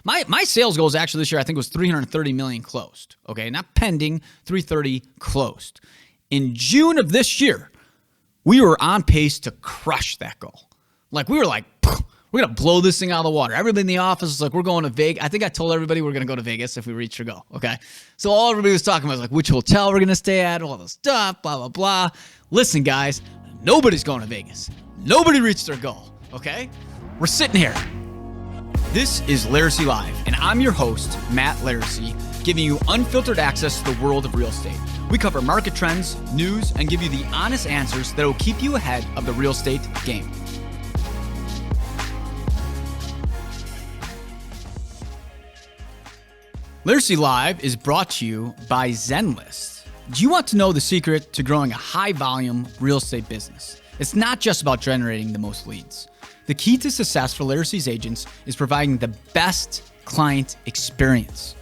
My sales goals actually this year, I think, was 330 million closed. Okay, not pending, 330 closed. In June of this year, we were on pace to crush that goal. Like, we were like, we're going to blow this thing out of the water. Everybody in the office was like, we're going to Vegas. I think I told everybody we're going to go to Vegas if we reach our goal, okay? So all everybody was talking about was like, which hotel we're going to stay at, all this stuff, blah, blah, blah. Listen, guys, nobody's going to Vegas. Nobody reached their goal, okay? We're sitting here. This is Laricy Live, and I'm your host, Matt Laricy, giving you unfiltered access to the world of real estate. We cover market trends, news, and give you the honest answers that will keep you ahead of the real estate game. Laricy Live is brought to you by Zenlist. Do you want to know the secret to growing a high-volume real estate business? It's not just about generating the most leads. The key to success for Laricy's agents is providing the best client experience.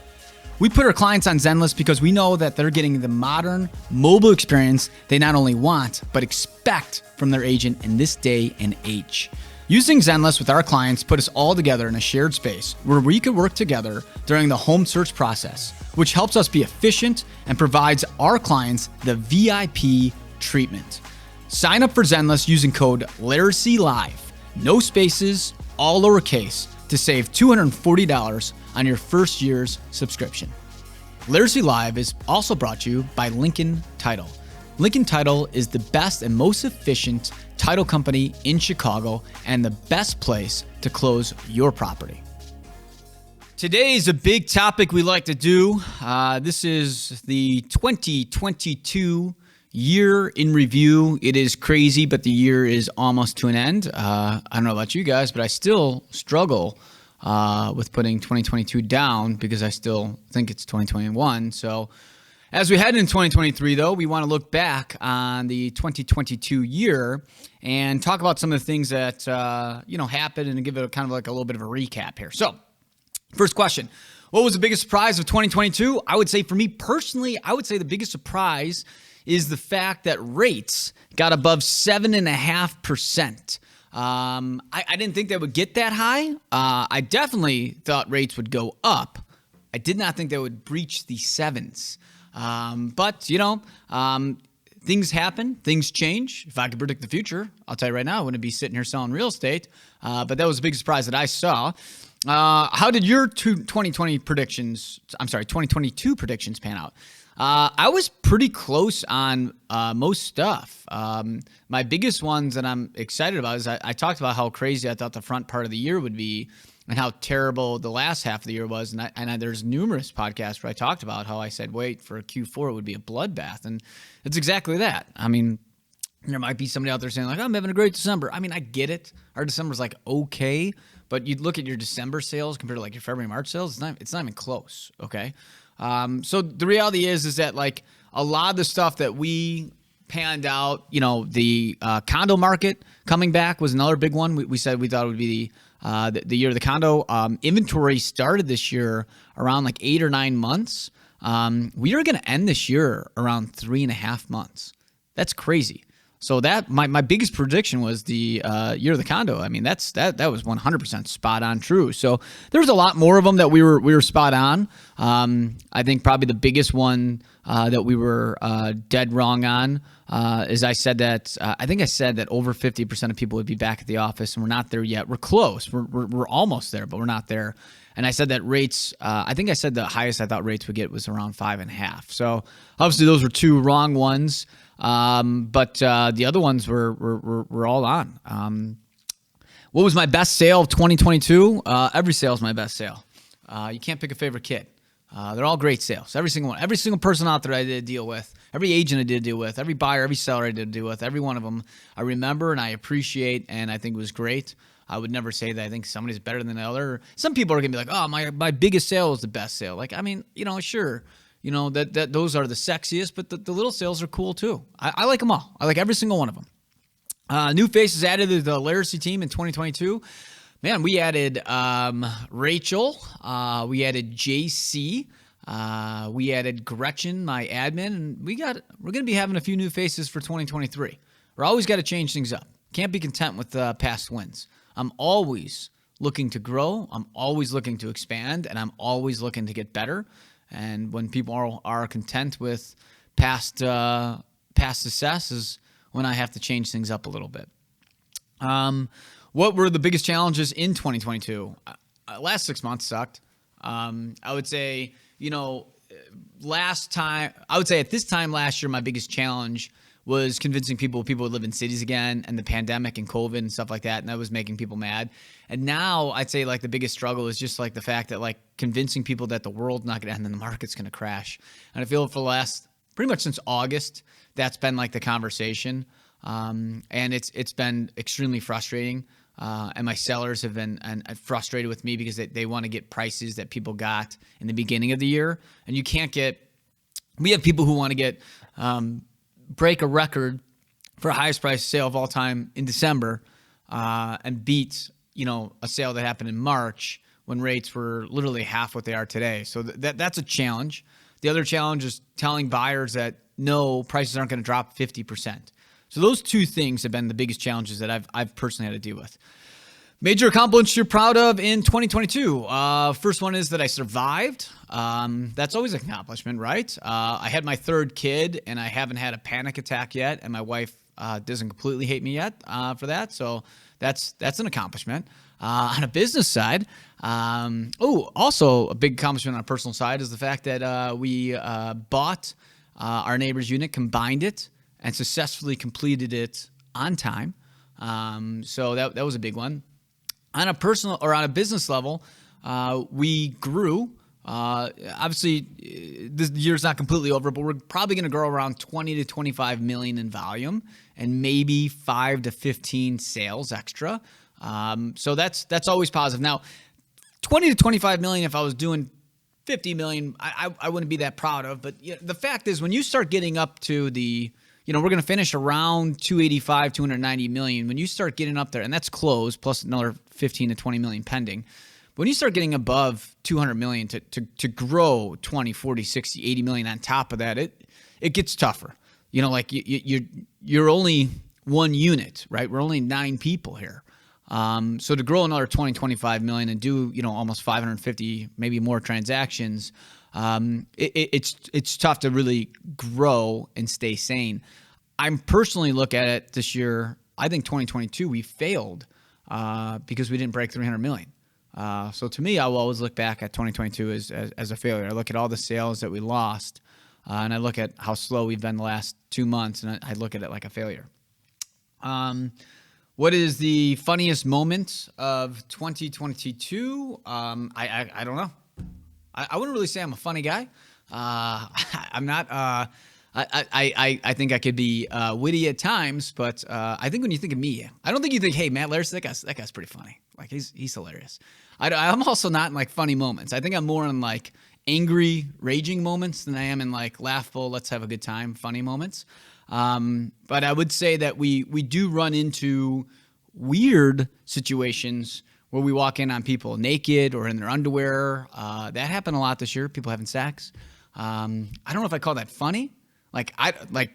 We put our clients on Zenlist because we know that they're getting the modern, mobile experience they not only want, but expect from their agent in this day and age. Using Zenlist with our clients put us all together in a shared space where we could work together during the home search process, which helps us be efficient and provides our clients the VIP treatment. Sign up for Zenlist using code LARICYLIVE, no spaces, all lowercase, to save $240 on your first year's subscription. Laricy Live is also brought to you by Lincoln Title. Lincoln Title is the best and most efficient title company in Chicago and the best place to close your property. Today is a big topic we like to do. This is the 2022 year in review. It is crazy, but the year is almost to an end. I don't know about you guys, but I still struggle with putting 2022 down because I still think it's 2021. So as we head into 2023, though, we want to look back on the 2022 year and talk about some of the things that happened and give it kind of like a little bit of a recap here. So, first question: what was the biggest surprise of 2022? I would say, for me personally, the biggest surprise is the fact that rates got above 7.5%. I didn't think they would get that high. I definitely thought rates would go up. I did not think they would breach the sevens. But things happen, things change. If I could predict the future, I'll tell you right now, I wouldn't be sitting here selling real estate. But that was a big surprise that I saw. How did your 2022 predictions pan out? I was pretty close on most stuff. My biggest ones that I'm excited about is I talked about how crazy I thought the front part of the year would be and how terrible the last half of the year was. And there's numerous podcasts where I talked about how I said, wait, for Q4, it would be a bloodbath. And it's exactly that. I mean, there might be somebody out there saying like, I'm having a great December. I mean, I get it. Our December's like okay, but you look at your December sales compared to like your February, March sales, it's not even close, okay? So the reality is that like a lot of the stuff that we panned out, the condo market coming back was another big one. We said we thought it would be the year of the condo. Inventory started this year around like 8 or 9 months. We are going to end this year around 3.5 months. That's crazy. So that my biggest prediction was the year of the condo. I mean, that was 100% spot on true. So there's a lot more of them that we were spot on. I think probably the biggest one that we were dead wrong on is I said that over 50% of people would be back at the office, and we're not there yet. We're close. We're almost there, but we're not there. And I said that rates. I think I said the highest I thought rates would get was around 5.5. So obviously those were two wrong ones. But the other ones were all on. What was my best sale of 2022? Every sale is my best sale. You can't pick a favorite kid. They're all great sales. Every single one. Every single person out there I did a deal with. Every agent I did a deal with. Every buyer, every seller I did a deal with. Every one of them I remember and I appreciate and I think was great. I would never say that I think somebody's better than the other. Some people are going to be like, oh, my biggest sale was the best sale. Like, I mean, sure. That those are the sexiest, but the little sales are cool too. I like them all. I like every single one of them. New faces added to the Laricy team in 2022. Man, we added Rachel. We added JC. We added Gretchen, my admin, and we're going to be having a few new faces for 2023. We're always got to change things up. Can't be content with past wins. I'm always looking to grow. I'm always looking to expand, and I'm always looking to get better. And when people are content with past success is when I have to change things up a little bit. What were the biggest challenges in 2022? Last 6 months sucked. I would say, at this time last year, my biggest challenge was convincing people would live in cities again, and the pandemic and COVID and stuff like that. And that was making people mad. And now I'd say like the biggest struggle is just like the fact that like convincing people that the world's not going to end and the market's going to crash. And I feel for the last pretty much since August, that's been like the conversation. And it's been extremely frustrating. And my sellers have been frustrated with me because they want to get prices that people got in the beginning of the year. And you can't we have people who want to get, break a record for highest price sale of all time in December, and beat, a sale that happened in March when rates were literally half what they are today. So that's a challenge. The other challenge is telling buyers that no, prices aren't going to drop 50%. So those two things have been the biggest challenges that I've personally had to deal with. Major accomplishments you're proud of in 2022. First one is that I survived. That's always an accomplishment, right? I had my third kid and I haven't had a panic attack yet. And my wife doesn't completely hate me yet for that. So that's an accomplishment. On a business side, also a big accomplishment on a personal side is the fact that we bought our neighbor's unit, combined it, and successfully completed it on time. So that was a big one. On a personal or on a business level, we grew. Obviously, this year's not completely over, but we're probably going to grow around 20 to 25 million in volume and maybe 5 to 15 sales extra. So that's always positive. Now, 20 to 25 million, if I was doing 50 million, I wouldn't be that proud of. But the fact is, when you start getting up to we're going to finish around 285, 290 million. When you start getting up there, and that's closed, plus another 15 to 20 million pending. But when you start getting above 200 million to grow 20, 40, 60, 80 million on top of that, it gets tougher. You're only one unit, right? We're only 9 people here. So to grow another 20, 25 million and do, almost 550, maybe more transactions, it's tough to really grow and stay sane. I'm personally look at it this year. I think 2022 we failed because we didn't break 300 million. So to me, I will always look back at 2022 as a failure. I look at all the sales that we lost, and I look at how slow we've been the last 2 months, and I look at it like a failure. What is the funniest moment of 2022? I don't know. I wouldn't really say I'm a funny guy. I'm not. I think I could be witty at times, but I think when you think of me, I don't think you think, hey, Matt Laricy, that guy's pretty funny. Like he's hilarious. I'm also not in like funny moments. I think I'm more in like angry, raging moments than I am in like laughable, let's have a good time, funny moments. But I would say that we do run into weird situations where we walk in on people naked or in their underwear. That happened a lot this year, people having sex. I don't know if I call that funny. Like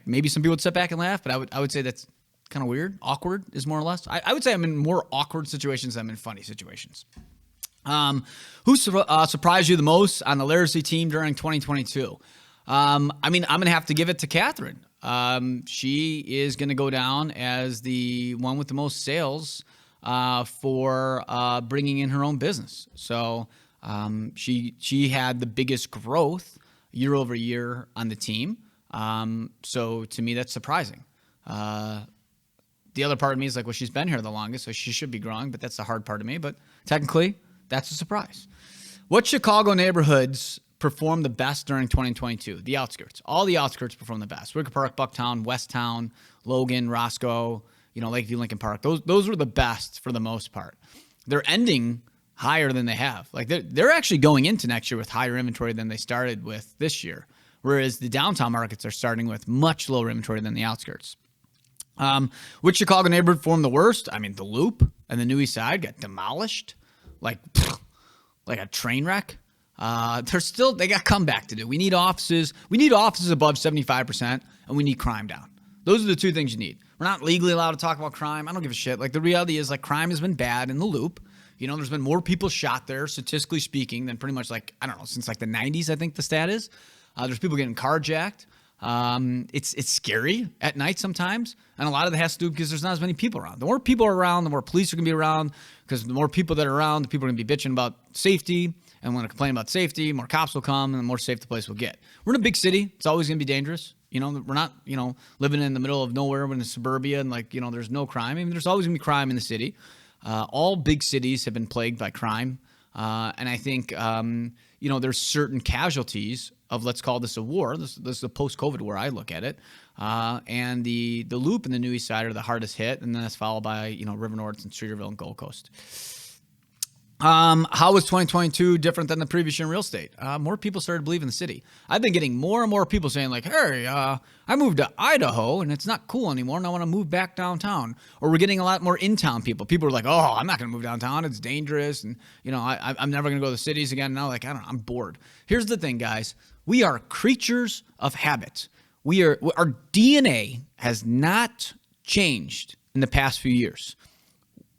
maybe some people would step back and laugh, but I would say that's kind of weird. Awkward is more or less. I would say I'm in more awkward situations than I'm in funny situations. Who surprised you the most on the Laricy team during 2022? I'm going to have to give it to Catherine. She is going to go down as the one with the most sales for bringing in her own business. So she had the biggest growth year over year on the team. So to me, that's surprising. The other part of me is like, well, she's been here the longest, so she should be growing, but that's the hard part of me. But technically, that's a surprise. What Chicago neighborhoods performed the best during 2022? The outskirts. All the outskirts performed the best. Wicker Park, Bucktown, Westtown, Logan, Roscoe, Lakeview, Lincoln Park. Those were the best for the most part. They're ending higher than they have. Like they're actually going into next year with higher inventory than they started with this year. Whereas the downtown markets are starting with much lower inventory than the outskirts. Which Chicago neighborhood performed the worst? The Loop and the New East Side got demolished like a train wreck. They got comeback to do. We need offices. We need offices above 75%, and we need crime down. Those are the two things you need. We're not legally allowed to talk about crime. I don't give a shit. Like the reality is, like crime has been bad in the Loop. There's been more people shot there, statistically speaking, than pretty much since the 90s, I think the stat is. There's people getting carjacked. It's scary at night sometimes. And a lot of it has to do because there's not as many people around. The more people are around, the more police are going to be around, because the more people that are around, the people are going to be bitching about safety. And when they complain about safety, more cops will come and the more safe the place will get. We're in a big city. It's always going to be dangerous. We're not, living in the middle of nowhere, we're in suburbia and there's no crime. There's always going to be crime in the city. All big cities have been plagued by crime. And I think, there's certain casualties of, let's call this a war. This is the post-COVID war, I look at it. And the Loop and the New East Side are the hardest hit. And then that's followed by, River North and Streeterville and Gold Coast. How was 2022 different than the previous year in real estate? More people started to believe in the city. I've been getting more and more people saying hey, I moved to Idaho and it's not cool anymore and I want to move back downtown. Or we're getting a lot more in-town people. People are like, oh, I'm not going to move downtown. It's dangerous. And, I'm never going to go to the cities again. Now, I'm bored. Here's the thing, guys. We are creatures of habit. Our DNA has not changed in the past few years.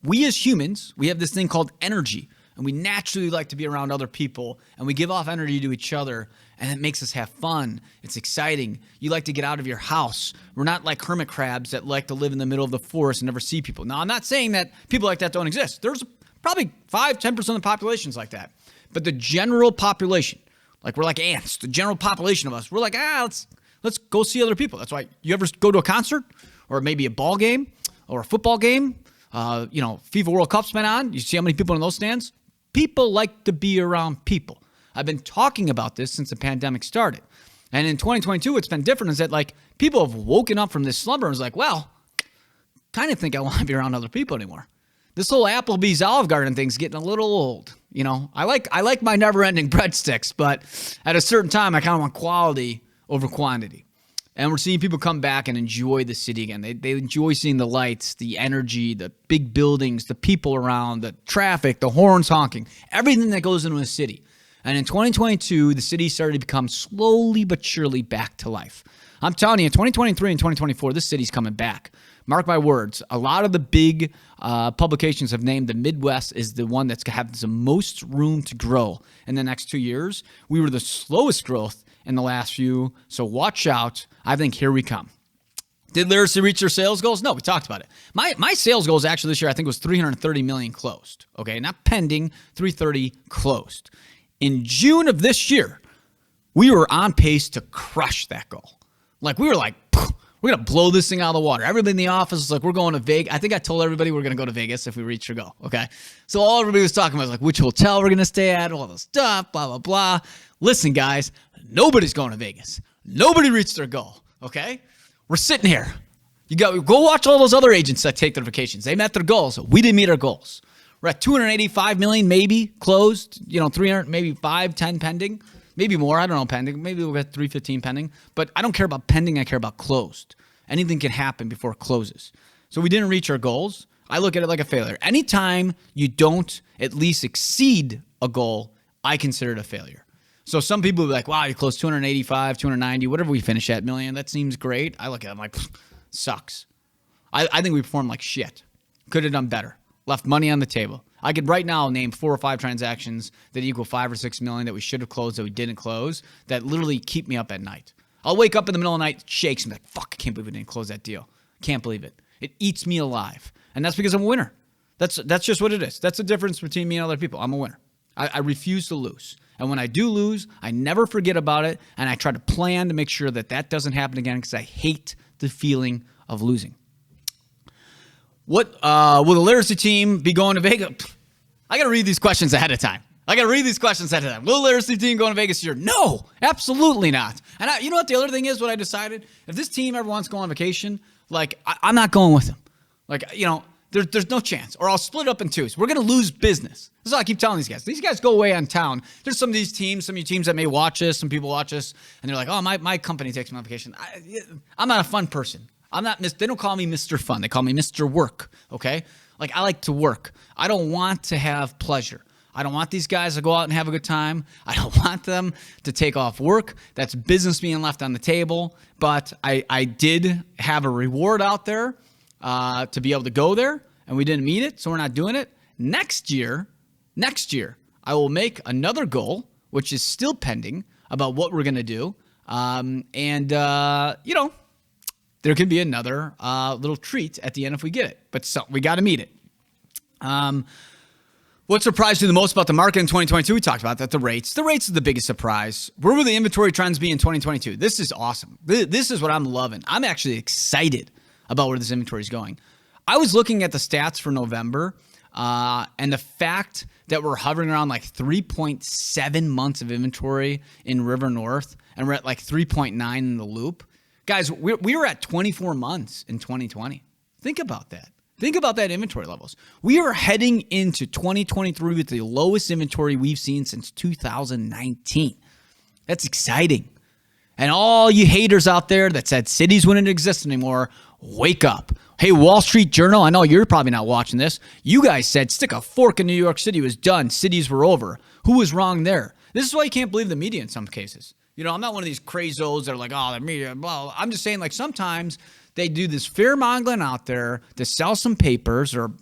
We as humans, we have this thing called energy, and we naturally like to be around other people, and we give off energy to each other, and it makes us have fun. It's exciting. You like to get out of your house. We're not like hermit crabs that like to live in the middle of the forest and never see people. Now, I'm not saying that people like that don't exist. There's probably 5-10% of the population's like that. But the general population, we're like ants, the general population of us, we're like, let's go see other people. That's why you ever go to a concert or maybe a ball game or a football game, FIFA World Cup's been on. You see how many people in those stands? People like to be around people. I've been talking about this since the pandemic started. And in 2022, what's been different is that people have woken up from this slumber and was like, well, kind of think I want to be around other people anymore. This whole Applebee's Olive Garden thing's getting a little old. I like my never-ending breadsticks, but at a certain time, I kind of want quality over quantity. And we're seeing people come back and enjoy the city again. They enjoy seeing the lights, the energy, the big buildings, the people around, the traffic, the horns honking, everything that goes into a city. And in 2022, the city started to become slowly but surely back to life. I'm telling you, in 2023 and 2024, this city's coming back. Mark my words. A lot of the big publications have named the Midwest is the one that's has the most room to grow in the next 2 years. We were the slowest growth in the last few, so watch out. I think here we come. Did Laricy reach their sales goals? No, we talked about it. My sales goals actually this year, I think, was 330 million closed. Okay, not pending, 330 closed. In June of this year, we were on pace to crush that goal. We were like, we're going to blow this thing out of the water. Everybody in the office was like, we're going to Vegas. I think I told everybody we're going to go to Vegas if we reach our goal, okay? So all everybody was talking about was which hotel we're going to stay at, all the stuff, blah, blah, blah. Listen, guys, nobody's going to Vegas. Nobody reached their goal, okay? We're sitting here. Go watch all those other agents that take their vacations. They met their goals. We didn't meet our goals. We're at 285 million maybe closed, 300, maybe 10 pending. Maybe more. I don't know pending. Maybe we'll get 315 pending. But I don't care about pending. I care about closed. Anything can happen before it closes. So we didn't reach our goals. I look at it like a failure. Anytime you don't at least exceed a goal, I consider it a failure. So some people will be like, wow, you closed 285, 290, whatever we finish at million. That seems great. I look at it, I'm like, sucks. I think we performed like shit. Could have done better. Left money on the table. I could right now name 4 or 5 transactions that equal 5 or 6 million that we should have closed that we didn't close that literally keep me up at night. I'll wake up in the middle of the night, it shakes me like, fuck, I can't believe we didn't close that deal. Can't believe it. It eats me alive. And that's because I'm a winner. That's just what it is. That's the difference between me and other people. I'm a winner. I refuse to lose. And when I do lose, I never forget about it. And I try to plan to make sure that doesn't happen again because I hate the feeling of losing. What will the Laricy team be going to Vegas? I got to read these questions ahead of time. Will the Laricy team go to Vegas this year? No, absolutely not. And you know what the other thing is, what I decided? If this team ever wants to go on vacation, I'm not going with them. There's no chance. Or I'll split it up in twos. We're going to lose business. This is what I keep telling these guys. These guys go away on town. There's some of these teams, some of you teams that may watch us, some people watch us, and they're like, oh, my company takes me on vacation. I'm not a fun person. They don't call me Mr. Fun. They call me Mr. Work, okay? I like to work. I don't want to have pleasure. I don't want these guys to go out and have a good time. I don't want them to take off work. That's business being left on the table. But I did have a reward out there to be able to go there, and we didn't meet it, so we're not doing it. Next year, I will make another goal, which is still pending, about what we're going to do. There could be another little treat at the end if we get it. But we got to meet it. What surprised you the most about the market in 2022? We talked about that. The rates. The rates is the biggest surprise. Where will the inventory trends be in 2022? This is awesome. This is what I'm loving. I'm actually excited about where this inventory is going. I was looking at the stats for November, and the fact that we're hovering around like 3.7 months of inventory in River North, and we're at like 3.9 in the Loop. Guys, we were at 24 months in 2020. Think about that. Think about that inventory levels. We are heading into 2023 with the lowest inventory we've seen since 2019. That's exciting. And all you haters out there that said cities wouldn't exist anymore, wake up. Hey, Wall Street Journal, I know you're probably not watching this. You guys said stick a fork in New York City was done. Cities were over. Who was wrong there? This is why you can't believe the media in some cases. I'm not one of these crazos that are like, oh, the media, blah. I'm just saying, like, sometimes they do this fear-mongering out there to sell some papers or,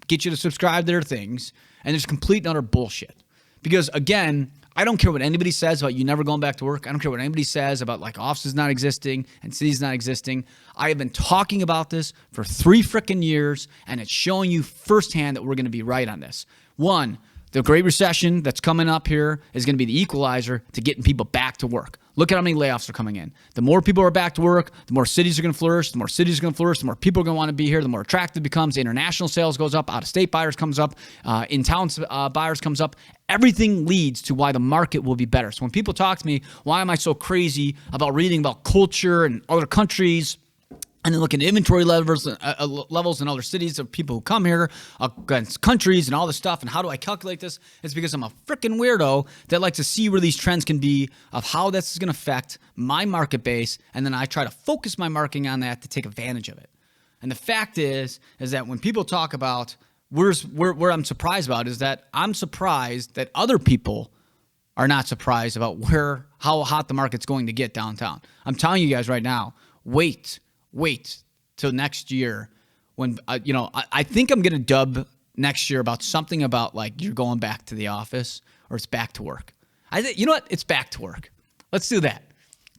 get you to subscribe to their things, and there's complete and utter bullshit. Because, again, I don't care what anybody says about you never going back to work. I don't care what anybody says about, like, offices not existing and cities not existing. I have been talking about this for 3 freaking years, and it's showing you firsthand that we're going to be right on this. One, the Great Recession that's coming up here is going to be the equalizer to getting people back to work. Look at how many layoffs are coming in. The more people are back to work, the more cities are going to flourish. The more cities are going to flourish, the more people are going to want to be here, the more attractive it becomes. International sales goes up, out-of-state buyers comes up, in-town buyers comes up. Everything leads to why the market will be better. So when people talk to me, why am I so crazy about reading about culture and other countries, and then looking at inventory levels in other cities of people who come here against countries and all this stuff, and how do I calculate this? It's because I'm a freaking weirdo that likes to see where these trends can be, of how this is going to affect my market base, and then I try to focus my marketing on that to take advantage of it. And the fact is that when people talk about where I'm surprised about is that I'm surprised that other people are not surprised about how hot the market's going to get downtown. I'm telling you guys right now, wait till next year when, I think I'm going to dub next year about something about like you're going back to the office or it's back to work. I think, you know what? It's back to work. Let's do that.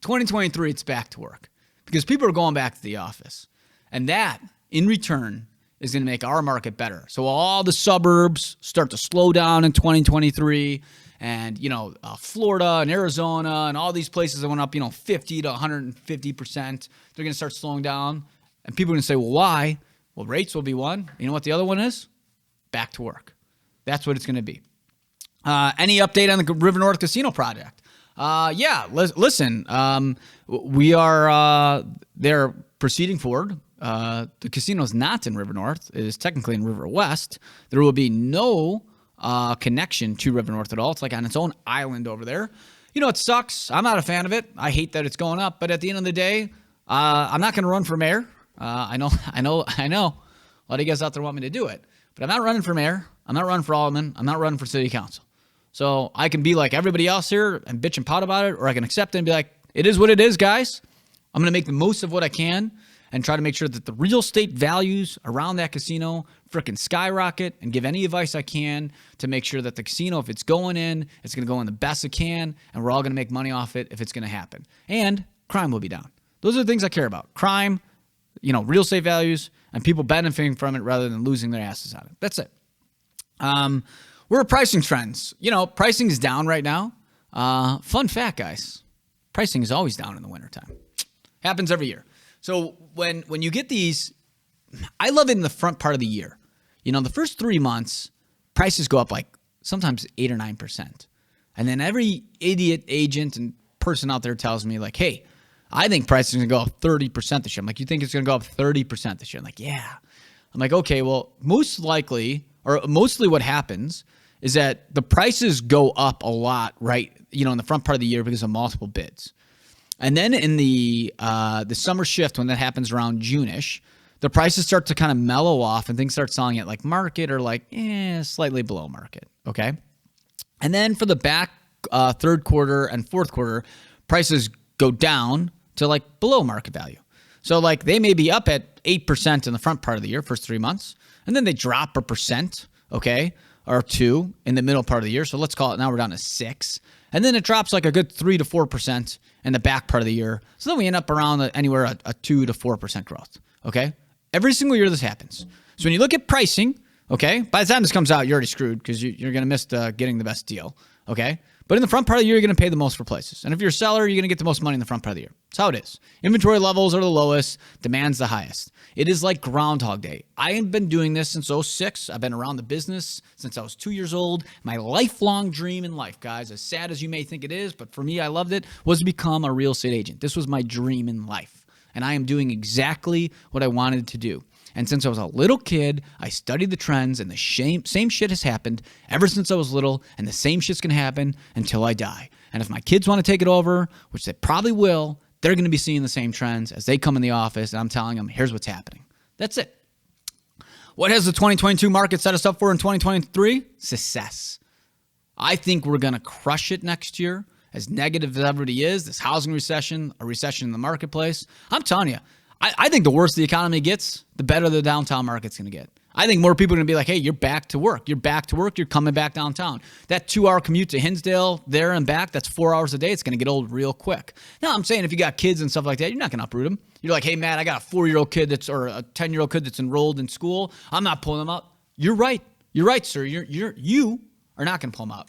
2023, it's back to work because people are going back to the office. And that, in return, is going to make our market better. So all the suburbs start to slow down in 2023. And, Florida and Arizona and all these places that went up, 50 to 150%, they're going to start slowing down. And people are going to say, well, why? Well, rates will be one. You know what the other one is? Back to work. That's what it's going to be. Any update on the River North Casino project? Listen, we are they're proceeding forward. The casino is not in River North. It is technically in River West. There will be no connection to River North at all. It's like on its own island over there. It sucks. I'm not a fan of it. I hate that it's going up. But at the end of the day, I'm not going to run for mayor. I know. A lot of you guys out there want me to do it. But I'm not running for mayor. I'm not running for alderman. I'm not running for city council. So I can be like everybody else here and bitch and pout about it, or I can accept it and be like, it is what it is, guys. I'm going to make the most of what I can and try to make sure that the real estate values around that casino freaking skyrocket, and give any advice I can to make sure that the casino, if it's going in, it's going to go in the best it can, and we're all going to make money off it if it's going to happen. And crime will be down. Those are the things I care about. Crime, real estate values, and people benefiting from it rather than losing their asses on it. That's it. Where are pricing trends? Pricing is down right now. Fun fact, guys. Pricing is always down in the wintertime. Happens every year. So when you get these, I love it in the front part of the year. The first 3 months, prices go up like sometimes 8 or 9%. And then every idiot agent and person out there tells me like, hey, I think prices are going to go up 30% this year. I'm like, you think it's going to go up 30% this year? I'm like, yeah. I'm like, okay, well, mostly what happens is that the prices go up a lot, right? In the front part of the year because of multiple bids. And then in the summer shift, when that happens around June-ish, the prices start to kind of mellow off and things start selling at like market or like slightly below market, okay? And then for the back third quarter and fourth quarter, prices go down to like below market value. So like they may be up at 8% in the front part of the year, first 3 months, and then they drop 1% okay, or 2 in the middle part of the year. So let's call it now we're down to 6. And then it drops like a good 3 to 4% in the back part of the year. So then we end up around anywhere a 2 to 4% growth, okay? Every single year this happens. So when you look at pricing, okay, by the time this comes out, you're already screwed because you're going to miss getting the best deal, okay? But in the front part of the year, you're going to pay the most for places. And if you're a seller, you're going to get the most money in the front part of the year. That's how it is. Inventory levels are the lowest. Demand's the highest. It is like Groundhog Day. I have been doing this since '06. I've been around the business since I was 2 years old. My lifelong dream in life, guys, as sad as you may think it is, but for me, I loved it, was to become a real estate agent. This was my dream in life. And I am doing exactly what I wanted to do. And since I was a little kid, I studied the trends, and the same shit has happened ever since I was little, and the same shit's going to happen until I die. And if my kids want to take it over, which they probably will, they're going to be seeing the same trends as they come in the office, and I'm telling them, here's what's happening. That's it. What has the 2022 market set us up for in 2023? Success. I think we're going to crush it next year. As negative as everybody is, this housing recession, a recession in the marketplace, I'm telling you, I think the worse the economy gets, the better the downtown market's going to get. I think more people are going to be like, hey, you're back to work. You're back to work. You're coming back downtown. That 2-hour commute to Hinsdale, there and back, that's 4 hours a day. It's going to get old real quick. Now, I'm saying if you got kids and stuff like that, you're not going to uproot them. You're like, hey, Matt, I got a 4-year-old kid or a 10-year-old kid that's enrolled in school. I'm not pulling them out. You're right. You're right, sir. You are not going to pull them out.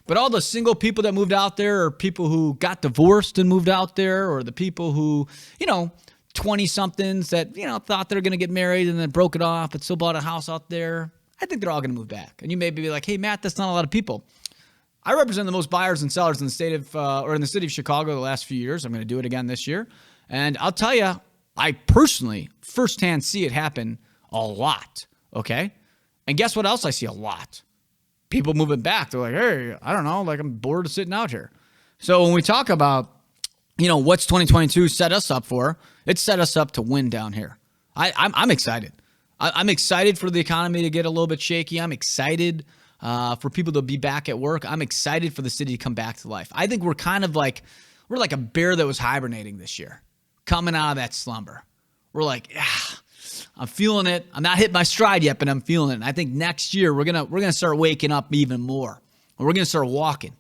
But all the single people that moved out there, or people who got divorced and moved out there, or the people who, 20-somethings that, thought they were going to get married and then broke it off but still bought a house out there, I think they're all going to move back. And you may be like, hey, Matt, that's not a lot of people. I represent the most buyers and sellers in the state of, or in the city of Chicago the last few years. I'm going to do it again this year. And I'll tell you, I personally firsthand see it happen a lot, okay? And guess what else I see a lot? People moving back. They're like, hey, I don't know, like I'm bored of sitting out here. So when we talk about, what's 2022 set us up for, it's set us up to win down here. I'm excited. I'm excited for the economy to get a little bit shaky. I'm excited for people to be back at work. I'm excited for the city to come back to life. I think we're like a bear that was hibernating this year, coming out of that slumber. We're like, I'm feeling it. I'm not hitting my stride yet, but I'm feeling it. And I think next year we're gonna start waking up even more. And we're gonna start walking.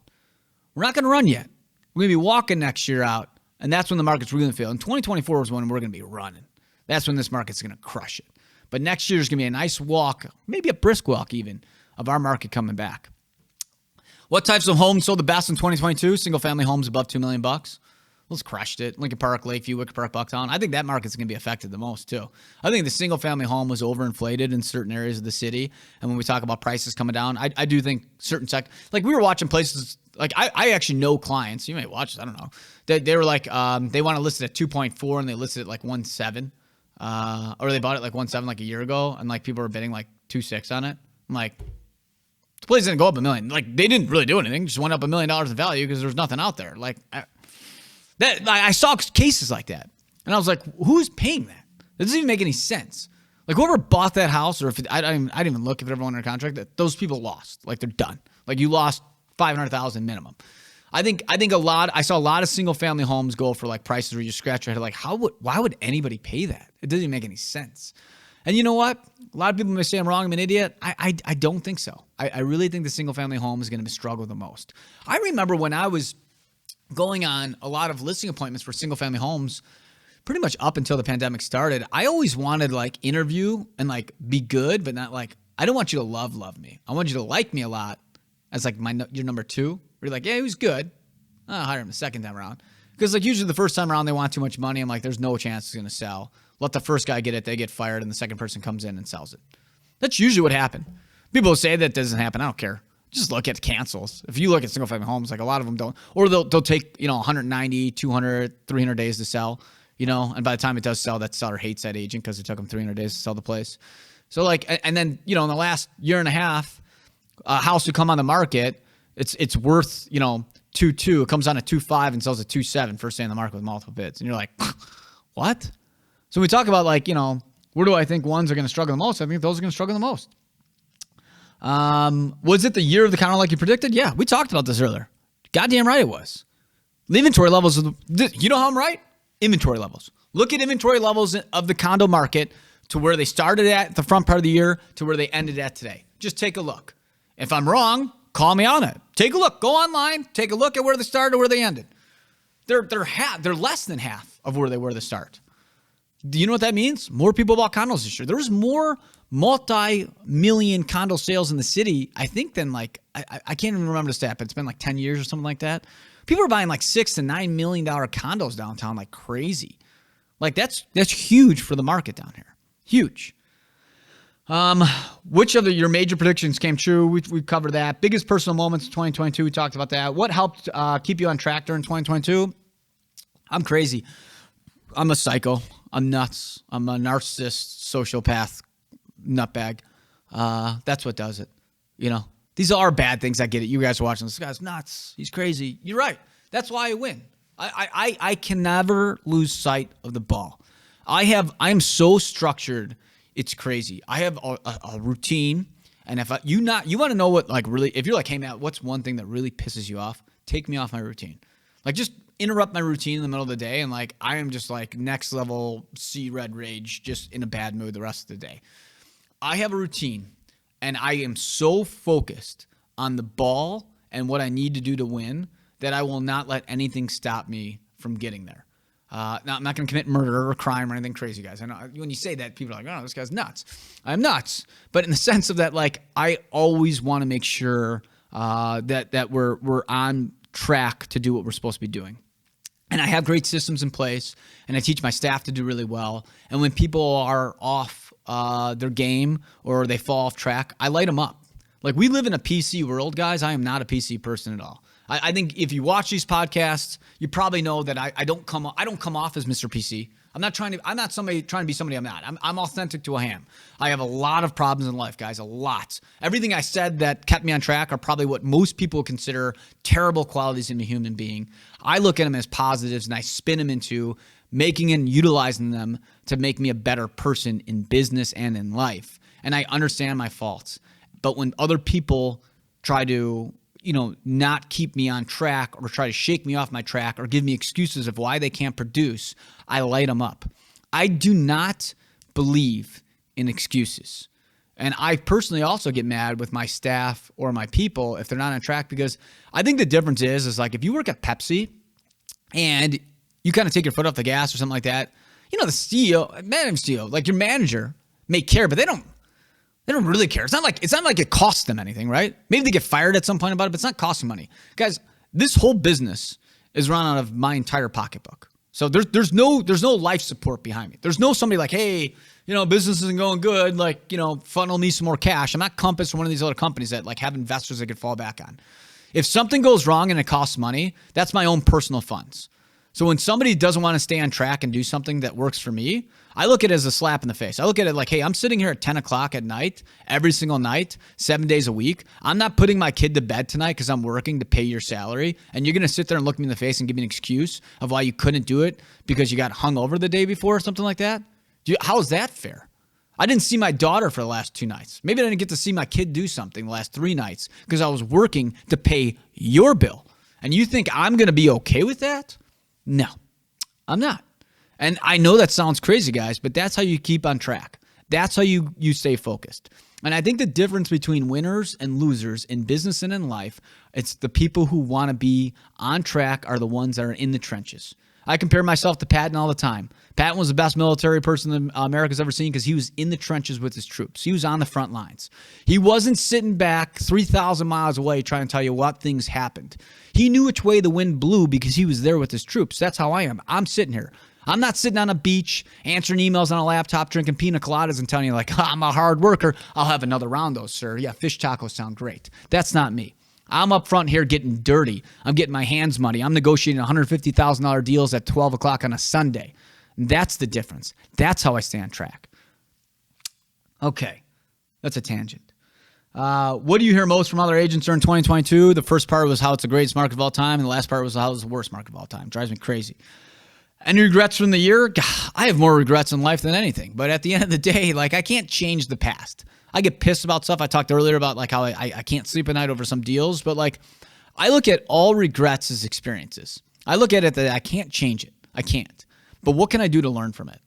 We're not gonna run yet. We're gonna be walking next year out, and that's when the market's really gonna feel. And 2024 is when we're gonna be running. That's when this market's gonna crush it. But next year is gonna be a nice walk, maybe a brisk walk even, of our market coming back. What types of homes sold the best in 2022? Single family homes above $2 million. Let's crushed it. Lincoln Park, Lakeview, Wicker Park, Bucktown. I think that market's going to be affected the most, too. I think the single-family home was overinflated in certain areas of the city. And when we talk about prices coming down, I do think certain like we were watching places, like I actually know clients, you may watch this, I don't know. They were like, they want to list it at 2.4 and they listed it like 1.7. Or they bought it like 1.7 like a year ago and like people were bidding like 2.6 on it. I'm like, the place didn't go up $1 million. Like they didn't really do anything. Just went up $1 million in value because there's nothing out there. Like, I saw cases like that, and I was like, "Who's paying that? That doesn't even make any sense." Like whoever bought that house, or if I didn't even look if it ever went under contract. That those people lost. Like they're done. Like you lost $500,000 minimum. I think a lot. I saw a lot of single family homes go for like prices where you scratch your head like, why would anybody pay that? It doesn't even make any sense. And you know what? A lot of people may say I'm wrong. I'm an idiot. I don't think so. I really think the single family home is going to struggle the most. I remember when I was going on a lot of listing appointments for single family homes pretty much up until the pandemic started. I always wanted like interview and like be good, but not like, I don't want you to love me. I want you to like me a lot as like your number 2. Where you're like, yeah, he was good. I'll hire him the second time around. Because like usually the first time around they want too much money. I'm like, there's no chance it's going to sell. Let the first guy get it. They get fired and the second person comes in and sells it. That's usually what happened. People say that doesn't happen. I don't care. Just look at cancels. If you look at single family homes, like a lot of them don't, or they'll take, 190, 200, 300 days to sell, and by the time it does sell, that seller hates that agent because it took them 300 days to sell the place. So like, and then, in the last year and a half, a house would come on the market. It's worth, 2.2. It comes on at 2.5 and sells at 2.7 first day on the market with multiple bids. And you're like, what? So we talk about like, where do I think ones are going to struggle the most? I think those are going to struggle the most. Was it the year of the counter like you predicted? Yeah, we talked about this earlier. Goddamn right it was. The inventory levels, you know how I'm right? Inventory levels. Look at inventory levels of the condo market to where they started at the front part of the year to where they ended at today. Just take a look. If I'm wrong, call me on it. Take a look. Go online. Take a look at where they started or where they ended. They're less than half of where they were to start. Do you know what that means? More people bought condos this year. There was more multi-million condo sales in the city, I think, than I can't even remember the stat, but it's been 10 years or something like that. People are buying $6 to $9 million condos downtown like crazy. That's huge for the market down here. Huge. Which of your major predictions came true? We covered that. Biggest personal moments in 2022, we talked about that. What helped keep you on track during 2022? I'm crazy. I'm a psycho. I'm nuts. I'm a narcissist, sociopath, nutbag. That's what does it. These are bad things. I get it. You guys are watching. This guy's nuts. He's crazy. You're right. That's why I win. I can never lose sight of the ball. I'm so structured. It's crazy. I have a routine. And if you want to know what really, if you're hey man, what's one thing that really pisses you off? Take me off my routine. Just interrupt my routine in the middle of the day, and I am just next level red rage, just in a bad mood the rest of the day. I have a routine, and I am so focused on the ball and what I need to do to win that I will not let anything stop me from getting there. Now, I'm not going to commit murder or crime or anything crazy, guys. I know when you say that, people are like, oh, this guy's nuts. I'm nuts. But in the sense of that, I always want to make sure that we're on track to do what we're supposed to be doing. And I have great systems in place, and I teach my staff to do really well. And when people are off their game or they fall off track, I light them up. We live in a PC world, guys. I am not a PC person at all. I think if you watch these podcasts, you probably know that I don't come off as Mr. PC. I'm not somebody trying to be somebody I'm not. I'm authentic to a ham. I have a lot of problems in life, guys, a lot. Everything I said that kept me on track are probably what most people consider terrible qualities in a human being. I look at them as positives, and I spin them into making and utilizing them to make me a better person in business and in life. And I understand my faults. But when other people try to not keep me on track or try to shake me off my track or give me excuses of why they can't produce, I light them up. I do not believe in excuses. And I personally also get mad with my staff or my people if they're not on track, because I think the difference is if you work at Pepsi and you kind of take your foot off the gas or something like that, the CEO, your manager may care, but they don't really care. It's not like it costs them anything, right? Maybe they get fired at some point about it, but it's not costing money. Guys, this whole business is run out of my entire pocketbook. So there's no life support behind me. There's no somebody hey, business isn't going good, funnel me some more cash. I'm not Compass or one of these other companies that have investors I could fall back on. If something goes wrong and it costs money, that's my own personal funds. So when somebody doesn't want to stay on track and do something that works for me, I look at it as a slap in the face. I look at it hey, I'm sitting here at 10 o'clock at night, every single night, 7 days a week. I'm not putting my kid to bed tonight because I'm working to pay your salary. And you're going to sit there and look me in the face and give me an excuse of why you couldn't do it because you got hung over the day before or something like that? How is that fair? I didn't see my daughter for the last 2 nights. Maybe I didn't get to see my kid do something the last 3 nights because I was working to pay your bill. And you think I'm going to be okay with that? No, I'm not. And I know that sounds crazy, guys, but that's how you keep on track. That's how you stay focused. And I think the difference between winners and losers in business and in life, it's the people who want to be on track are the ones that are in the trenches. I compare myself to Patton all the time. Patton was the best military person that America's ever seen because he was in the trenches with his troops. He was on the front lines. He wasn't sitting back 3,000 miles away trying to tell you what things happened. He knew which way the wind blew because he was there with his troops. That's how I am. I'm sitting here. I'm not sitting on a beach, answering emails on a laptop, drinking pina coladas and telling you I'm a hard worker. I'll have another round though, sir. Yeah, fish tacos sound great. That's not me. I'm up front here getting dirty. I'm getting my hands muddy. I'm negotiating $150,000 deals at 12 o'clock on a Sunday. That's the difference. That's how I stay on track. Okay, that's a tangent. What do you hear most from other agents during 2022? The first part was how it's the greatest market of all time, and the last part was how it's the worst market of all time. Drives me crazy. Any regrets from the year? God, I have more regrets in life than anything. But at the end of the day, I can't change the past. I get pissed about stuff. I talked earlier about how I can't sleep at night over some deals. But I look at all regrets as experiences. I look at it that I can't change it. I can't. But what can I do to learn from it?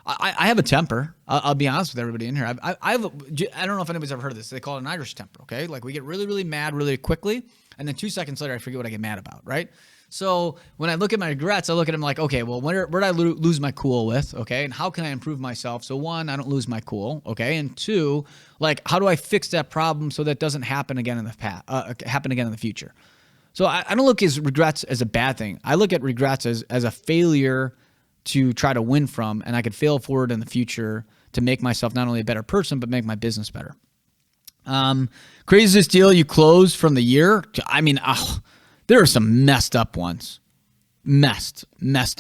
I have a temper. I'll be honest with everybody in here. I don't know if anybody's ever heard of this. They call it an Irish temper, okay? Like we get really, really mad really quickly, and then 2 seconds later, I forget what I get mad about, right? So when I look at my regrets, I look at them like, okay, well, where did I lose my cool with, okay? And how can I improve myself? So 1, I don't lose my cool, okay? And 2, like, how do I fix that problem so that doesn't happen again in the future? So I don't look at regrets as a bad thing. I look at regrets as a failure to try to win from, and I could fail forward in the future to make myself not only a better person, but make my business better. Craziest deal you closed from the year? I mean, there are some messed up ones. Messed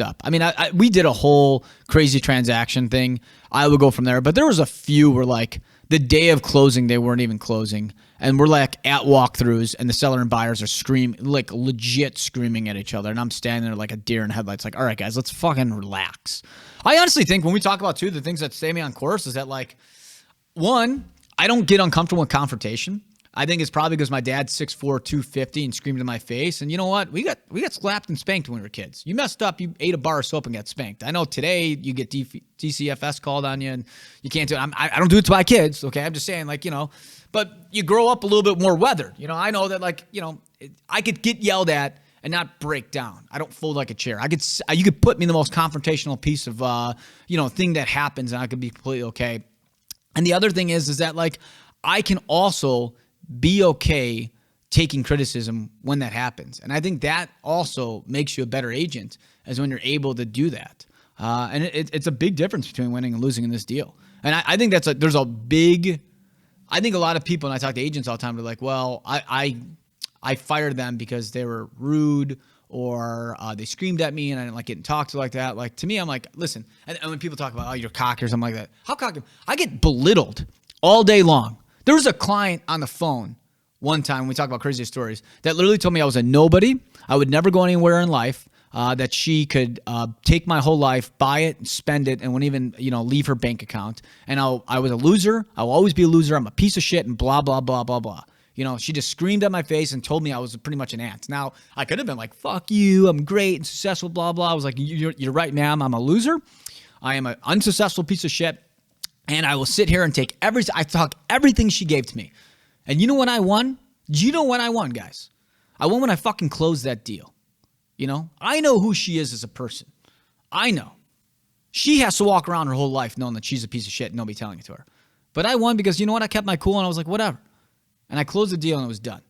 up. I mean, we did a whole crazy transaction thing. I would go from there, but there was a few where like the day of closing, they weren't even closing. And we're like at walkthroughs and the seller and buyers are screaming, like legit screaming at each other. And I'm standing there like a deer in headlights, like, all right, guys, let's fucking relax. I honestly think when we talk about, too, the things that stay me on course is that, like, 1, I don't get uncomfortable with confrontation. I think it's probably because my dad's 6'4", 250 and screamed in my face. And you know what? We got slapped and spanked when we were kids. You messed up, you ate a bar of soap and got spanked. I know today you get DCFS called on you and you can't do it. I don't do it to my kids, okay? I'm just saying, like, you know, but you grow up a little bit more weathered. You know, I know that, like, you know, I could get yelled at and not break down. I don't fold like a chair. You could put me in the most confrontational piece of, thing that happens and I could be completely okay. And the other thing is that, like, I can also be okay taking criticism when that happens. And I think that also makes you a better agent as when you're able to do that. And it's a big difference between winning and losing in this deal. And I think I think a lot of people, and I talk to agents all the time, they're like, well, I fired them because they were rude or they screamed at me and I didn't like getting talked to like that. Like, to me, I'm like, listen, and when people talk about, oh, you're cocky or something like that, how cocky? I get belittled all day long. There was a client on the phone one time when we talk about crazy stories that literally told me I was a nobody. I would never go anywhere in life, that she could take my whole life, buy it, and spend it, and wouldn't even leave her bank account. And I was a loser. I will always be a loser. I'm a piece of shit and blah, blah, blah, blah, blah. She just screamed at my face and told me I was pretty much an ant. Now, I could have been like, fuck you, I'm great and successful, blah, blah. I was like, you're right, ma'am. I'm a loser. I am an unsuccessful piece of shit. And I will sit here and I talk everything she gave to me. And you know when I won? Do you know when I won, guys? I won when I fucking closed that deal. I know who she is as a person. I know. She has to walk around her whole life knowing that she's a piece of shit and nobody telling it to her. But I won because you know what? I kept my cool and I was like, whatever. And I closed the deal and it was done.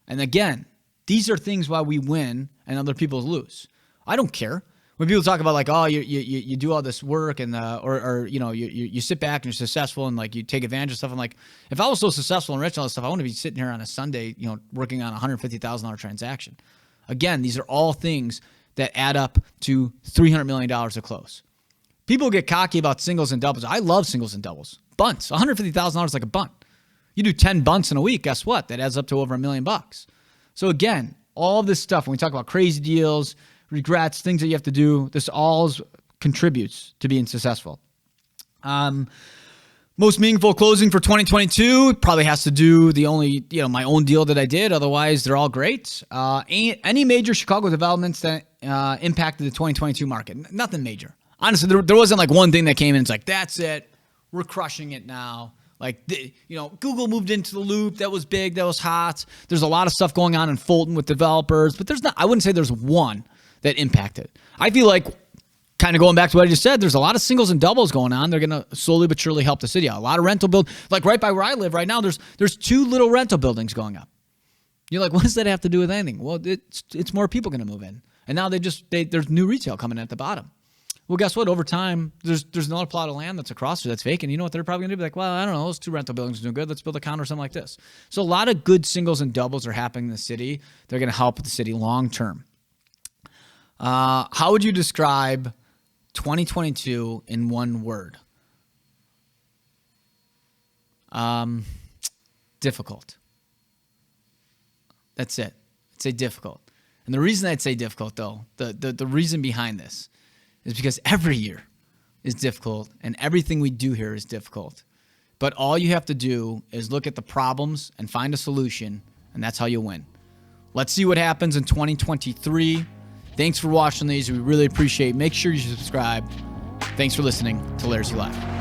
And again, these are things why we win and other people lose. I don't care. When people talk about like, oh, you do all this work and you sit back and you're successful and like you take advantage of stuff. I'm like, if I was so successful and rich and all this stuff, I wouldn't be sitting here on a Sunday, working on a $150,000 transaction. Again, these are all things that add up to $300 million to close. People get cocky about singles and doubles. I love singles and doubles. Bunts, $150,000 is like a bunt. You do 10 bunts in a week, guess what? That adds up to over $1 million. So again, all this stuff, when we talk about crazy deals, regrets, things that you have to do, this all contributes to being successful. Most meaningful closing for 2022 probably has to do my own deal that I did. Otherwise, they're all great. Any major Chicago developments that impacted the 2022 market? Nothing major. Honestly, there wasn't like one thing that came in. It's like, that's it. We're crushing it now. Like, Google moved into the loop. That was big. That was hot. There's a lot of stuff going on in Fulton with developers, but I wouldn't say there's one that impacted. I feel like, kind of going back to what I just said, there's a lot of singles and doubles going on. They're going to slowly but surely help the city out. A lot of rental build, like right by where I live right now, there's 2 little rental buildings going up. You're like, what does that have to do with anything? Well, it's more people going to move in. And now there's new retail coming at the bottom. Well, guess what? Over time, there's another plot of land that's across there that's vacant. You know what they're probably going to do? Be like, well, I don't know. Those 2 rental buildings are doing good. Let's build a condo or something like this. So a lot of good singles and doubles are happening in the city. They're going to help the city long term. How would you describe 2022 in one word? Difficult. That's it. I'd say difficult. And the reason I'd say difficult, though, the reason behind this is because every year is difficult and everything we do here is difficult. But all you have to do is look at the problems and find a solution, and that's how you win. Let's see what happens in 2023. Thanks for watching these. We really appreciate it. Make sure you subscribe. Thanks for listening to Laricy Live.